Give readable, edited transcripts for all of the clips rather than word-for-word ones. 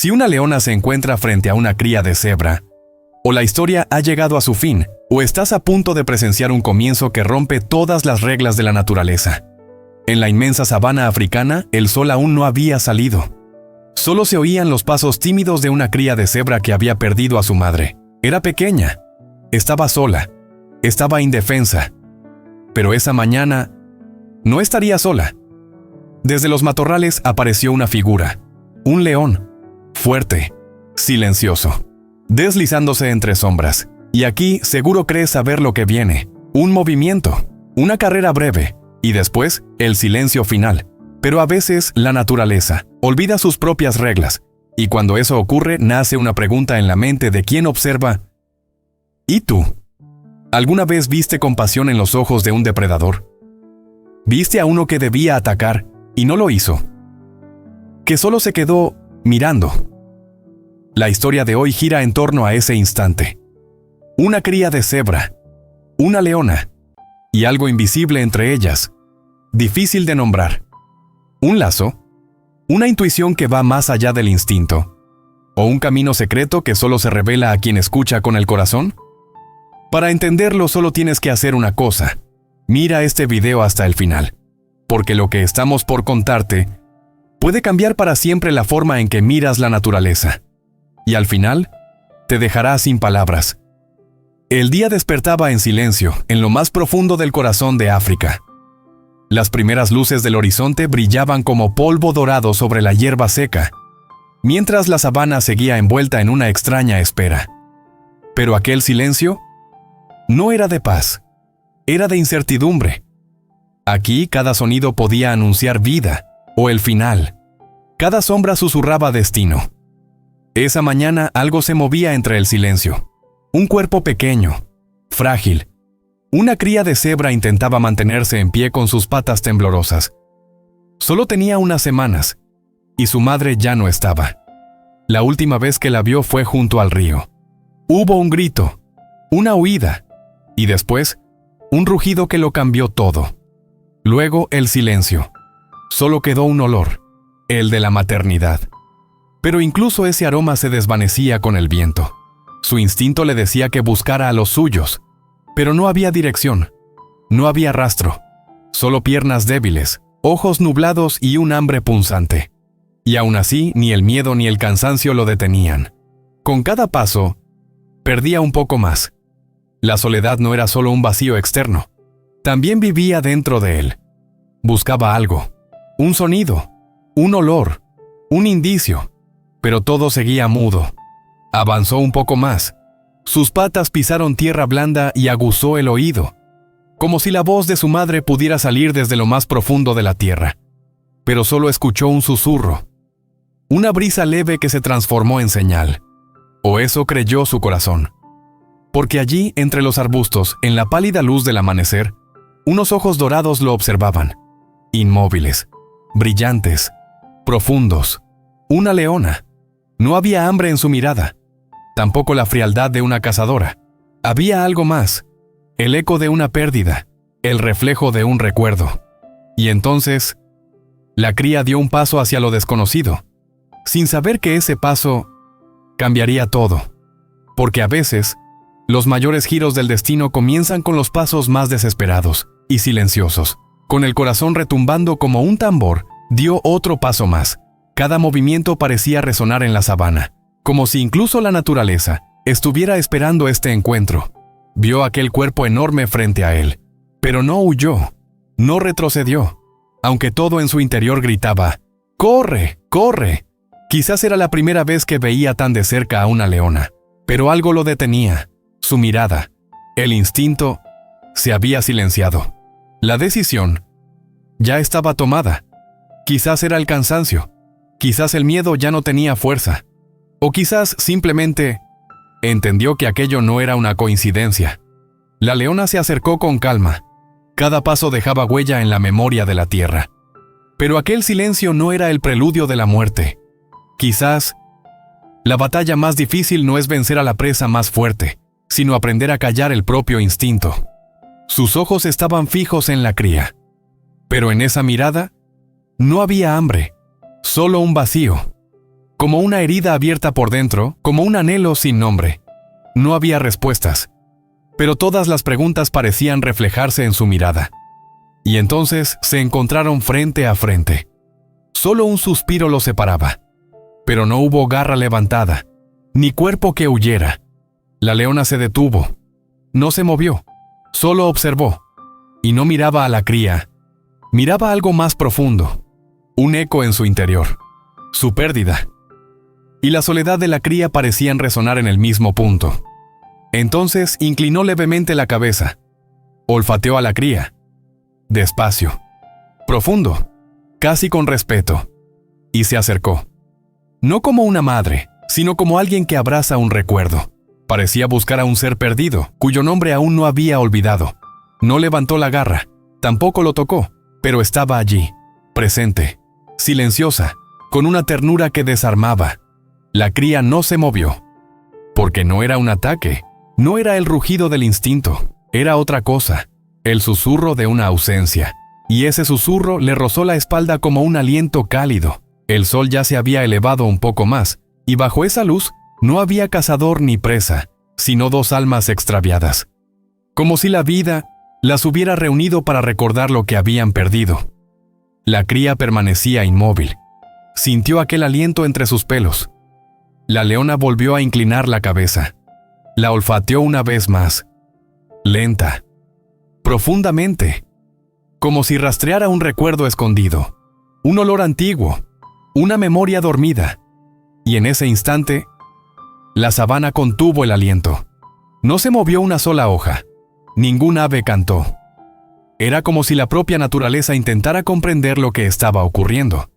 Si una leona se encuentra frente a una cría de cebra, o la historia ha llegado a su fin, o estás a punto de presenciar un comienzo que rompe todas las reglas de la naturaleza. En la inmensa sabana africana, el sol aún no había salido. Solo se oían los pasos tímidos de una cría de cebra que había perdido a su madre. Era pequeña, estaba sola, estaba indefensa. Pero esa mañana no estaría sola. Desde los matorrales apareció una figura, un león, fuerte, silencioso, deslizándose entre sombras. Y aquí seguro crees saber lo que viene. Un movimiento, una carrera breve, y después el silencio final. Pero a veces la naturaleza olvida sus propias reglas, y cuando eso ocurre nace una pregunta en la mente de quien observa. ¿Y tú? ¿Alguna vez viste compasión en los ojos de un depredador? ¿Viste a uno que debía atacar y no lo hizo? ¿Que solo se quedó mirando? La historia de hoy gira en torno a ese instante. Una cría de cebra, una leona, y algo invisible entre ellas, difícil de nombrar. ¿Un lazo? ¿Una intuición que va más allá del instinto? ¿O un camino secreto que solo se revela a quien escucha con el corazón? Para entenderlo solo tienes que hacer una cosa. Mira este video hasta el final, porque lo que estamos por contarte puede cambiar para siempre la forma en que miras la naturaleza. Y al final, te dejará sin palabras. El día despertaba en silencio, en lo más profundo del corazón de África. Las primeras luces del horizonte brillaban como polvo dorado sobre la hierba seca, mientras la sabana seguía envuelta en una extraña espera. Pero aquel silencio no era de paz, era de incertidumbre. Aquí cada sonido podía anunciar vida o el final. Cada sombra susurraba destino. Esa mañana algo se movía entre el silencio. Un cuerpo pequeño, frágil. Una cría de cebra intentaba mantenerse en pie con sus patas temblorosas. Solo tenía unas semanas, y su madre ya no estaba. La última vez que la vio fue junto al río. Hubo un grito, una huida, y después, un rugido que lo cambió todo. Luego el silencio. Solo quedó un olor, el de la maternidad. Pero incluso ese aroma se desvanecía con el viento. Su instinto le decía que buscara a los suyos, pero no había dirección, no había rastro, solo piernas débiles, ojos nublados y un hambre punzante. Y aún así, ni el miedo ni el cansancio lo detenían. Con cada paso, perdía un poco más. La soledad no era solo un vacío externo, también vivía dentro de él. Buscaba algo, un sonido, un olor, un indicio, pero todo seguía mudo. Avanzó un poco más. Sus patas pisaron tierra blanda y aguzó el oído, como si la voz de su madre pudiera salir desde lo más profundo de la tierra. Pero solo escuchó un susurro, una brisa leve que se transformó en señal. O eso creyó su corazón. Porque allí, entre los arbustos, en la pálida luz del amanecer, unos ojos dorados lo observaban, inmóviles, brillantes, profundos. Una leona. No había hambre en su mirada, tampoco la frialdad de una cazadora. Había algo más, el eco de una pérdida, el reflejo de un recuerdo. Y entonces, la cría dio un paso hacia lo desconocido, sin saber que ese paso cambiaría todo. Porque a veces, los mayores giros del destino comienzan con los pasos más desesperados y silenciosos. Con el corazón retumbando como un tambor, dio otro paso más. Cada movimiento parecía resonar en la sabana, como si incluso la naturaleza estuviera esperando este encuentro. Vio aquel cuerpo enorme frente a él, pero no huyó, no retrocedió, aunque todo en su interior gritaba, ¡corre, corre! Quizás era la primera vez que veía tan de cerca a una leona, pero algo lo detenía, su mirada, el instinto, se había silenciado. La decisión ya estaba tomada. Quizás era el cansancio. Quizás el miedo ya no tenía fuerza, o quizás simplemente entendió que aquello no era una coincidencia. La leona se acercó con calma. Cada paso dejaba huella en la memoria de la tierra. Pero aquel silencio no era el preludio de la muerte. Quizás la batalla más difícil no es vencer a la presa más fuerte, sino aprender a callar el propio instinto. Sus ojos estaban fijos en la cría. Pero en esa mirada no había hambre. Solo un vacío, como una herida abierta por dentro, como un anhelo sin nombre. No había respuestas, pero todas las preguntas parecían reflejarse en su mirada. Y entonces se encontraron frente a frente. Solo un suspiro los separaba, pero no hubo garra levantada, ni cuerpo que huyera. La leona se detuvo. No se movió, solo observó, y no miraba a la cría. Miraba algo más profundo, un eco en su interior, su pérdida. Y la soledad de la cría parecían resonar en el mismo punto. Entonces inclinó levemente la cabeza, olfateó a la cría, despacio, profundo, casi con respeto, y se acercó. No como una madre, sino como alguien que abraza un recuerdo. Parecía buscar a un ser perdido, cuyo nombre aún no había olvidado. No levantó la garra, tampoco lo tocó, pero estaba allí, presente, silenciosa, con una ternura que desarmaba. La cría no se movió, porque no era un ataque, no era el rugido del instinto, era otra cosa, el susurro de una ausencia. Y ese susurro le rozó la espalda como un aliento cálido. El sol ya se había elevado un poco más, y bajo esa luz no había cazador ni presa, sino dos almas extraviadas. Como si la vida las hubiera reunido para recordar lo que habían perdido. La cría permanecía inmóvil. Sintió aquel aliento entre sus pelos. La leona volvió a inclinar la cabeza. La olfateó una vez más. Lenta. Profundamente. Como si rastreara un recuerdo escondido. Un olor antiguo. Una memoria dormida. Y en ese instante, la sabana contuvo el aliento. No se movió una sola hoja. Ningún ave cantó. Era como si la propia naturaleza intentara comprender lo que estaba ocurriendo.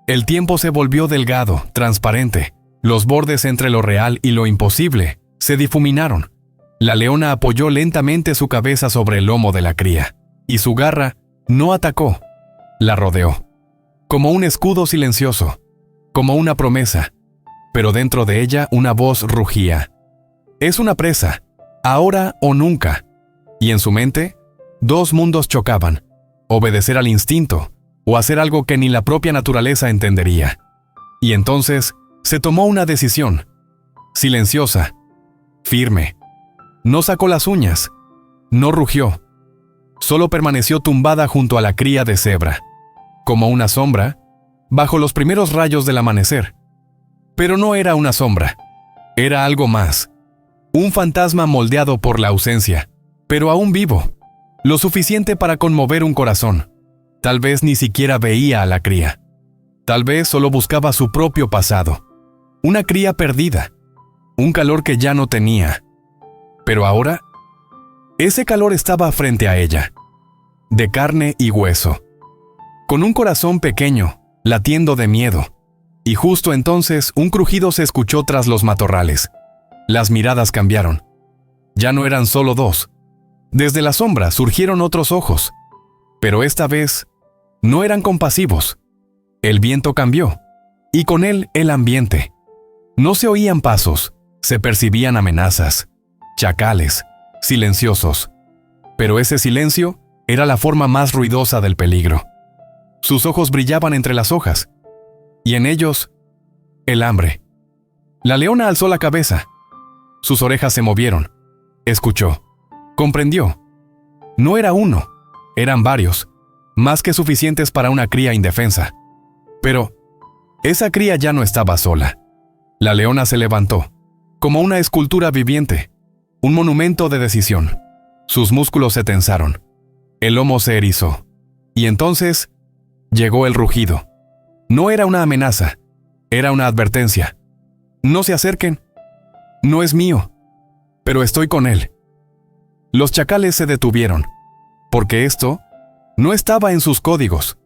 El tiempo se volvió delgado, transparente. Los bordes entre lo real y lo imposible se difuminaron. La leona apoyó lentamente su cabeza sobre el lomo de la cría, y su garra no atacó, la rodeó. Como un escudo silencioso, como una promesa, pero dentro de ella una voz rugía. Es una presa, ahora o nunca. Y en su mente, dos mundos chocaban, obedecer al instinto o hacer algo que ni la propia naturaleza entendería. Y entonces se tomó una decisión, silenciosa, firme. No sacó las uñas, no rugió, solo permaneció tumbada junto a la cría de cebra, como una sombra, bajo los primeros rayos del amanecer. Pero no era una sombra, era algo más, un fantasma moldeado por la ausencia, pero aún vivo, lo suficiente para conmover un corazón. Tal vez ni siquiera veía a la cría, tal vez solo buscaba su propio pasado, una cría perdida, un calor que ya no tenía. Pero ahora, ese calor estaba frente a ella, de carne y hueso, con un corazón pequeño, latiendo de miedo. Y justo entonces un crujido se escuchó tras los matorrales. Las miradas cambiaron. Ya no eran solo dos. Desde la sombra surgieron otros ojos. Pero esta vez no eran compasivos. El viento cambió, y con él el ambiente. No se oían pasos, se percibían amenazas. Chacales, silenciosos. Pero ese silencio era la forma más ruidosa del peligro. Sus ojos brillaban entre las hojas, y en ellos, el hambre. La leona alzó la cabeza. Sus orejas se movieron. Escuchó. Comprendió. No era uno, eran varios, más que suficientes para una cría indefensa. Pero esa cría ya no estaba sola. La leona se levantó, como una escultura viviente. Un monumento de decisión. Sus músculos se tensaron. El lomo se erizó. Y entonces llegó el rugido. No era una amenaza. Era una advertencia. No se acerquen. No es mío. Pero estoy con él. Los chacales se detuvieron. Porque esto no estaba en sus códigos.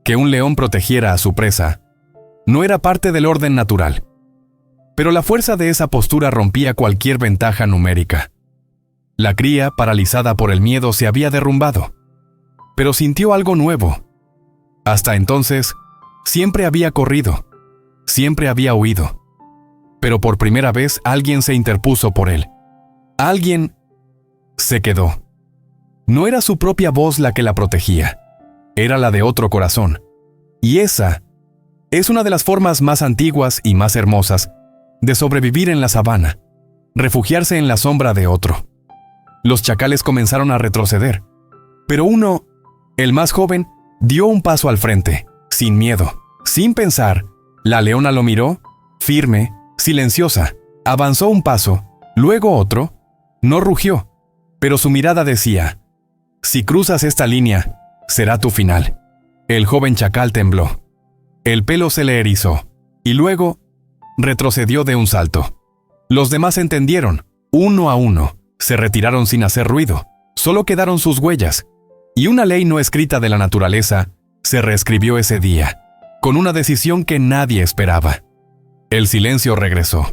Que un león protegiera a su presa no era parte del orden natural. Pero la fuerza de esa postura rompía cualquier ventaja numérica. La cría, paralizada por el miedo, se había derrumbado. Pero sintió algo nuevo. Hasta entonces, siempre había corrido, siempre había huido. Pero por primera vez alguien se interpuso por él. Alguien se quedó. No era su propia voz la que la protegía, era la de otro corazón. Y esa Es una de las formas más antiguas y más hermosas de sobrevivir en la sabana, refugiarse en la sombra de otro. Los chacales comenzaron a retroceder, pero uno, el más joven, dio un paso al frente, sin miedo, sin pensar. La leona lo miró, firme, silenciosa, avanzó un paso, luego otro, no rugió, pero su mirada decía: si cruzas esta línea, será tu final. El joven chacal tembló. El pelo se le erizó, y luego retrocedió de un salto. Los demás entendieron, uno a uno, se retiraron sin hacer ruido, solo quedaron sus huellas, y una ley no escrita de la naturaleza se reescribió ese día, con una decisión que nadie esperaba. El silencio regresó,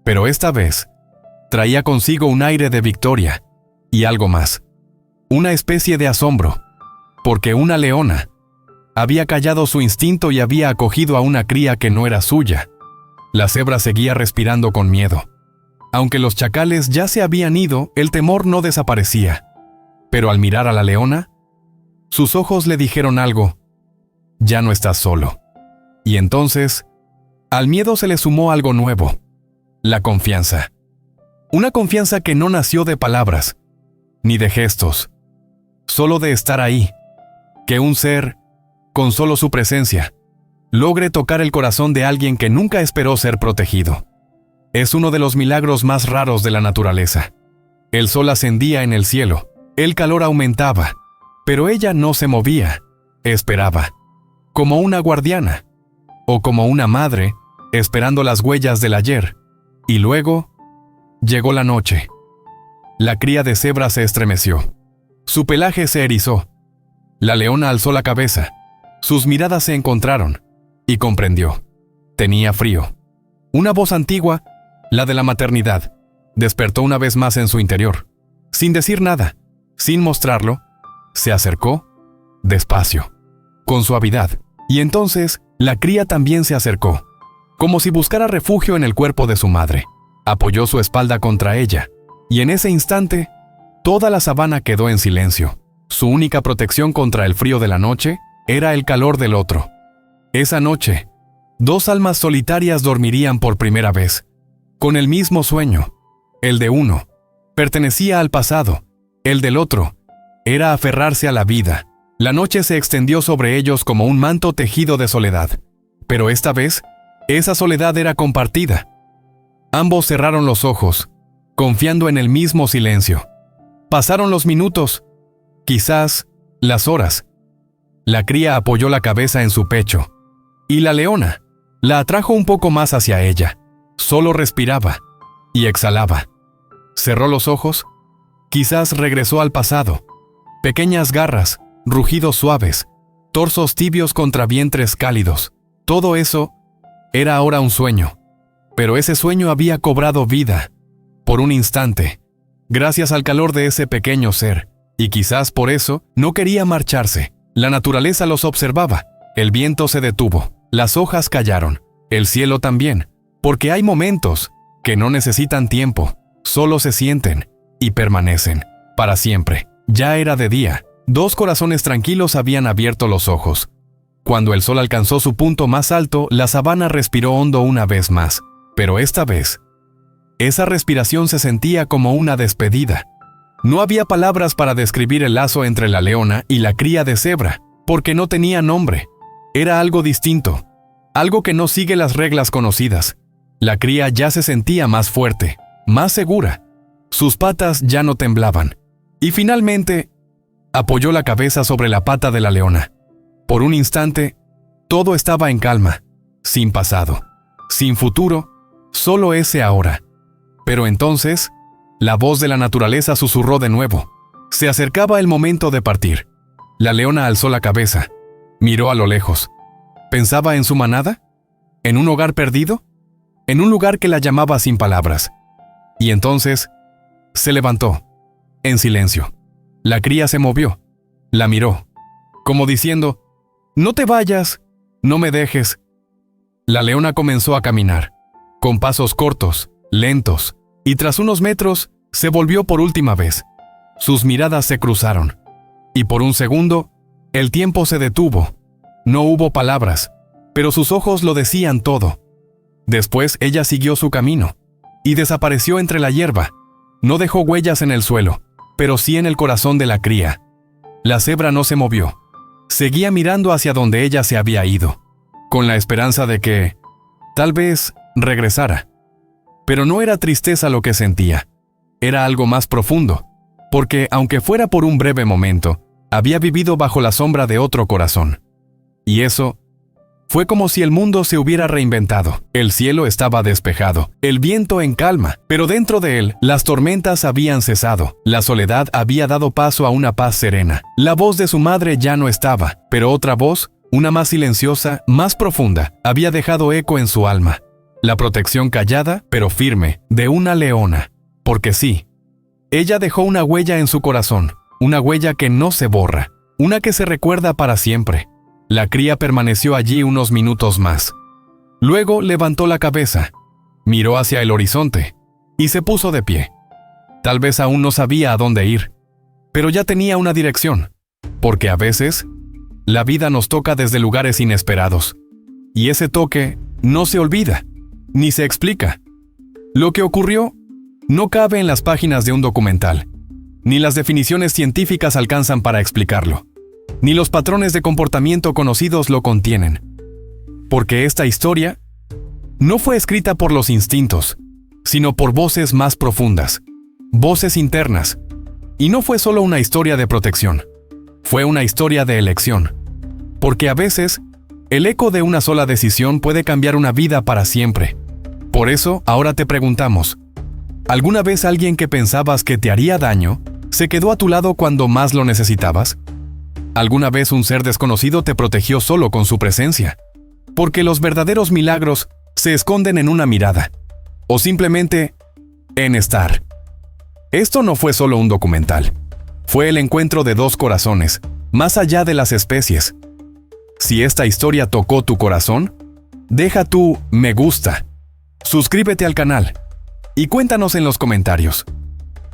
pero esta vez traía consigo un aire de victoria, y algo más, una especie de asombro, porque una leona había callado su instinto y había acogido a una cría que no era suya. La cebra seguía respirando con miedo. Aunque los chacales ya se habían ido, el temor no desaparecía. Pero al mirar a la leona, sus ojos le dijeron algo: ya no estás solo. Y entonces, al miedo se le sumó algo nuevo: la confianza. Una confianza que no nació de palabras, ni de gestos, solo de estar ahí. Que un ser, con solo su presencia, logre tocar el corazón de alguien que nunca esperó ser protegido. Es uno de los milagros más raros de la naturaleza. El sol ascendía en el cielo, el calor aumentaba, pero ella no se movía, esperaba, como una guardiana, o como una madre, esperando las huellas del ayer. Y luego, llegó la noche. La cría de cebra se estremeció. Su pelaje se erizó. La leona alzó la cabeza. Sus miradas se encontraron, y comprendió. Tenía frío. Una voz antigua, la de la maternidad, despertó una vez más en su interior. Sin decir nada, sin mostrarlo, se acercó, despacio, con suavidad, y entonces la cría también se acercó, como si buscara refugio en el cuerpo de su madre. Apoyó su espalda contra ella, y en ese instante, toda la sabana quedó en silencio. Su única protección contra el frío de la noche era el calor del otro. Esa noche, dos almas solitarias dormirían por primera vez, con el mismo sueño. El de uno pertenecía al pasado, el del otro era aferrarse a la vida. La noche se extendió sobre ellos como un manto tejido de soledad, pero esta vez, esa soledad era compartida. Ambos cerraron los ojos, confiando en el mismo silencio. Pasaron los minutos, quizás las horas. La cría apoyó la cabeza en su pecho, y la leona la atrajo un poco más hacia ella. Solo respiraba y exhalaba. Cerró los ojos, quizás regresó al pasado. Pequeñas garras, rugidos suaves, torsos tibios contra vientres cálidos. Todo eso era ahora un sueño, pero ese sueño había cobrado vida, por un instante, gracias al calor de ese pequeño ser, y quizás por eso no quería marcharse. La naturaleza los observaba. El viento se detuvo, las hojas callaron, el cielo también, porque hay momentos que no necesitan tiempo, solo se sienten y permanecen para siempre. Ya era de día. Dos corazones tranquilos habían abierto los ojos. Cuando el sol alcanzó su punto más alto, la sabana respiró hondo una vez más, pero esta vez, esa respiración se sentía como una despedida. No había palabras para describir el lazo entre la leona y la cría de cebra, porque no tenía nombre. Era algo distinto, algo que no sigue las reglas conocidas. La cría ya se sentía más fuerte, más segura. Sus patas ya no temblaban. Y finalmente, apoyó la cabeza sobre la pata de la leona. Por un instante, todo estaba en calma, sin pasado, sin futuro, solo ese ahora. Pero entonces, la voz de la naturaleza susurró de nuevo. Se acercaba el momento de partir. La leona alzó la cabeza, miró a lo lejos. ¿Pensaba en su manada? ¿En un hogar perdido? ¿En un lugar que la llamaba sin palabras? Y entonces, se levantó, en silencio. La cría se movió, la miró, como diciendo: «No te vayas, no me dejes». La leona comenzó a caminar, con pasos cortos, lentos, y tras unos metros, se volvió por última vez. Sus miradas se cruzaron, y por un segundo, el tiempo se detuvo. No hubo palabras, pero sus ojos lo decían todo. Después ella siguió su camino y desapareció entre la hierba. No dejó huellas en el suelo, pero sí en el corazón de la cría. La cebra no se movió. Seguía mirando hacia donde ella se había ido, con la esperanza de que, tal vez, regresara. Pero no era tristeza lo que sentía. Era algo más profundo, porque, aunque fuera por un breve momento, había vivido bajo la sombra de otro corazón. Y eso fue como si el mundo se hubiera reinventado. El cielo estaba despejado, el viento en calma, pero dentro de él las tormentas habían cesado. La soledad había dado paso a una paz serena. La voz de su madre ya no estaba, pero otra voz, una más silenciosa, más profunda, había dejado eco en su alma. La protección callada, pero firme, de una leona. Porque sí, ella dejó una huella en su corazón, una huella que no se borra, una que se recuerda para siempre. La cría permaneció allí unos minutos más. Luego levantó la cabeza, miró hacia el horizonte y se puso de pie. Tal vez aún no sabía a dónde ir, pero ya tenía una dirección, porque a veces la vida nos toca desde lugares inesperados, y ese toque no se olvida, ni se explica. Lo que ocurrió no cabe en las páginas de un documental, ni las definiciones científicas alcanzan para explicarlo, ni los patrones de comportamiento conocidos lo contienen. Porque esta historia no fue escrita por los instintos, sino por voces más profundas, voces internas. Y no fue solo una historia de protección, fue una historia de elección. Porque a veces, el eco de una sola decisión puede cambiar una vida para siempre. Por eso, ahora te preguntamos, ¿alguna vez alguien que pensabas que te haría daño se quedó a tu lado cuando más lo necesitabas? ¿Alguna vez un ser desconocido te protegió solo con su presencia? Porque los verdaderos milagros se esconden en una mirada, o simplemente en estar. Esto no fue solo un documental, fue el encuentro de dos corazones, más allá de las especies. Si esta historia tocó tu corazón, deja tu me gusta, suscríbete al canal y cuéntanos en los comentarios.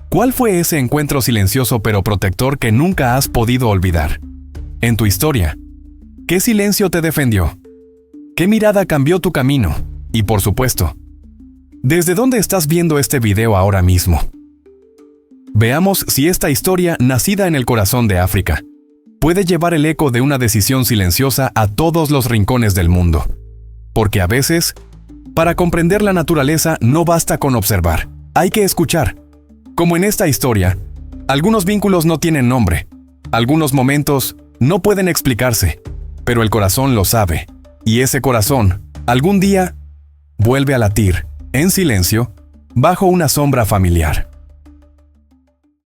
¿Cuál fue ese encuentro silencioso pero protector que nunca has podido olvidar? En tu historia, ¿qué silencio te defendió? ¿Qué mirada cambió tu camino? Y por supuesto, ¿desde dónde estás viendo este video ahora mismo? Veamos si esta historia, nacida en el corazón de África, puede llevar el eco de una decisión silenciosa a todos los rincones del mundo. Porque a veces, para comprender la naturaleza no basta con observar, hay que escuchar. Como en esta historia, algunos vínculos no tienen nombre, algunos momentos no pueden explicarse, pero el corazón lo sabe, y ese corazón, algún día, vuelve a latir, en silencio, bajo una sombra familiar.